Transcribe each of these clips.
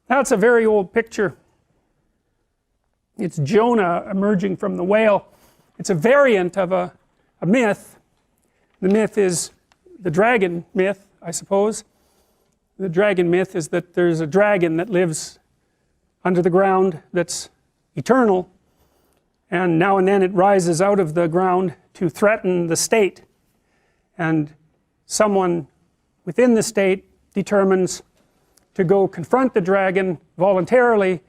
That's a very old picture. It's Jonah emerging from the whale. It's a variant of a myth. The myth is the dragon myth, I suppose. The dragon myth is that there's a dragon that lives under the ground that's eternal, and now and then it rises out of the ground to threaten the state, and someone within the state determines to go confront the dragon voluntarily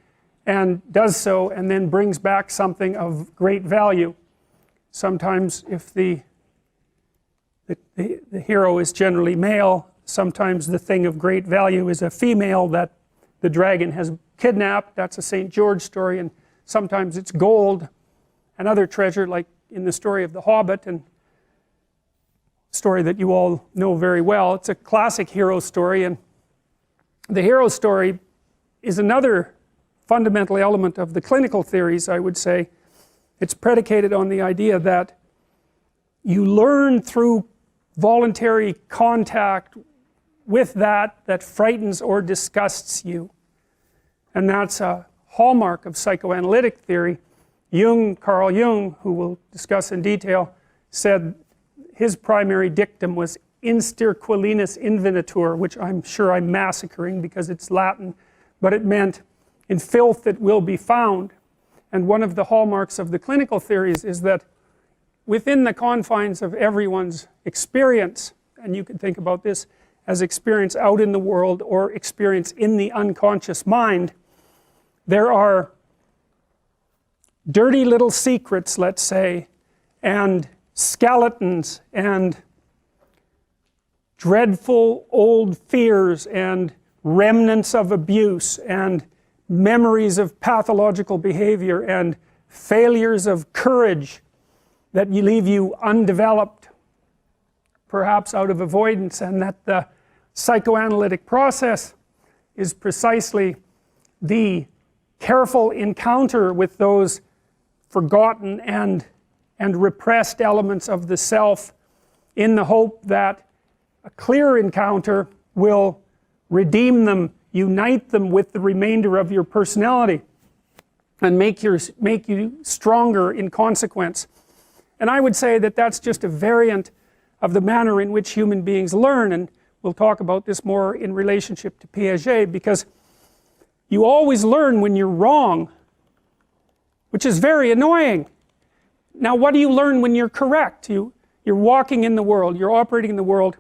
and does so, and then brings back something of great value. Sometimes if the hero is generally male, sometimes the thing of great value is a female that the dragon has kidnapped. That's a St. George story. And sometimes it's gold and other treasure, like in the story of the Hobbit, and a story that you all know very well. It's a classic hero story, and the hero story is another fundamental element of the clinical theories, I would say. It's predicated on the idea that you learn through voluntary contact with that frightens or disgusts you, and that's a hallmark of psychoanalytic theory. Carl Jung, who we'll discuss in detail, said his primary dictum was instir quellinus invenitur, which I'm sure I'm massacring because it's Latin, but it meant in filth it will be found. And one of the hallmarks of the clinical theories is that within the confines of everyone's experience, and you can think about this as experience out in the world or experience in the unconscious mind, there are dirty little secrets, let's say, and skeletons and dreadful old fears and remnants of abuse and memories of pathological behavior and failures of courage that leave you undeveloped, perhaps out of avoidance, and that the psychoanalytic process is precisely the careful encounter with those forgotten and repressed elements of the self, in the hope that a clear encounter will redeem them, unite them with the remainder of your personality, and make you stronger in consequence. And I would say that that's just a variant of the manner in which human beings learn, and we'll talk about this more in relationship to Piaget, because you always learn when you're wrong, which is very annoying. Now, what do you learn when you're correct? You're walking in the world, you're operating in the world,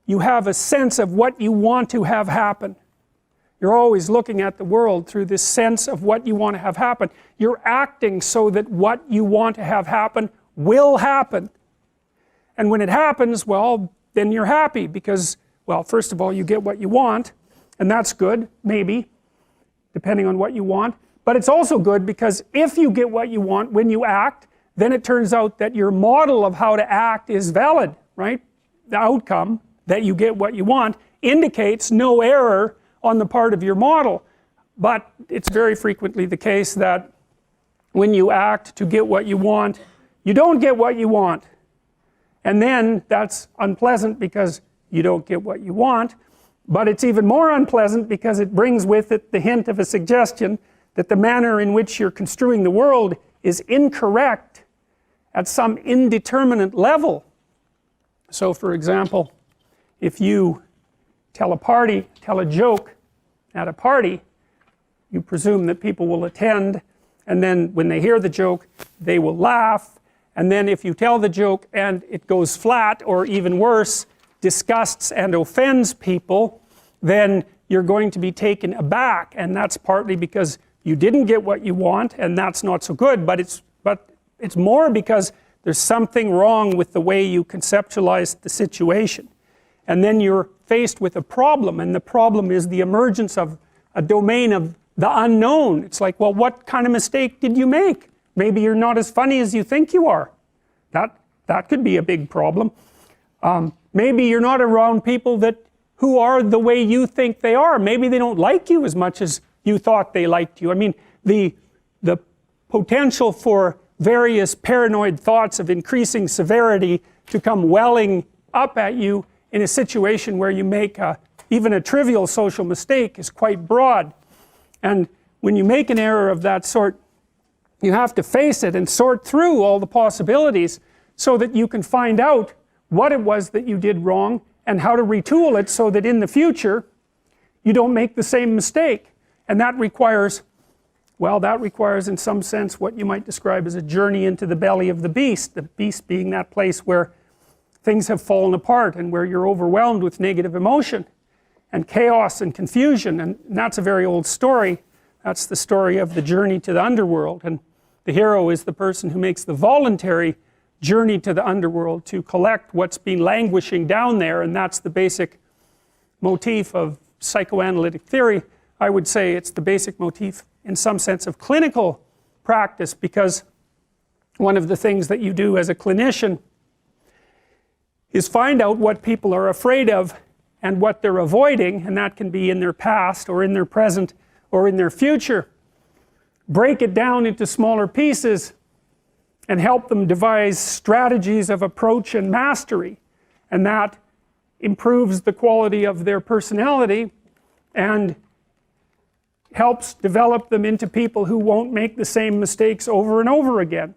you have a sense of what you want to have happen. You're always looking at the world through this sense of what you want to have happen. You're acting so that what you want to have happen will happen. And when it happens, well, then you're happy because, well, first of all, you get what you want, and that's good, maybe, depending on what you want. But it's also good because if you get what you want when you act, then it turns out that your model of how to act is valid, right? The outcome, that you get what you want, indicates no error on the part of your model. But it's very frequently the case that when you act to get what you want, you don't get what you want. And then that's unpleasant because you don't get what you want, but it's even more unpleasant because it brings with it the hint of a suggestion that the manner in which you're construing the world is incorrect at some indeterminate level. So for example, if you tell a joke at a party, you presume that people will attend, and then when they hear the joke, they will laugh, and then if you tell the joke and it goes flat, or even worse, disgusts and offends people, then you're going to be taken aback, and that's partly because you didn't get what you want, and that's not so good, but it's more because there's something wrong with the way you conceptualize the situation. And then you're faced with a problem, and the problem is the emergence of a domain of the unknown. It's like, well, what kind of mistake did you make? Maybe you're not as funny as you think you are. That could be a big problem. Maybe you're not around people who are the way you think they are. Maybe they don't like you as much as you thought they liked you. I mean, the potential for various paranoid thoughts of increasing severity to come welling up at you in a situation where you make even a trivial social mistake is quite broad. And when you make an error of that sort, you have to face it and sort through all the possibilities so that you can find out what it was that you did wrong and how to retool it so that in the future you don't make the same mistake. And that requires, well, that requires in some sense what you might describe as a journey into the belly of the beast being that place where things have fallen apart and where you're overwhelmed with negative emotion and chaos and confusion. And that's a very old story. That's the story of the journey to the underworld, and the hero is the person who makes the voluntary journey to the underworld to collect what's been languishing down there. And that's the basic motif of psychoanalytic theory. I would say it's the basic motif in some sense of clinical practice, because one of the things that you do as a clinician is find out what people are afraid of and what they're avoiding, and that can be in their past or in their present or in their future. Break it down into smaller pieces and help them devise strategies of approach and mastery, and that improves the quality of their personality and helps develop them into people who won't make the same mistakes over and over again.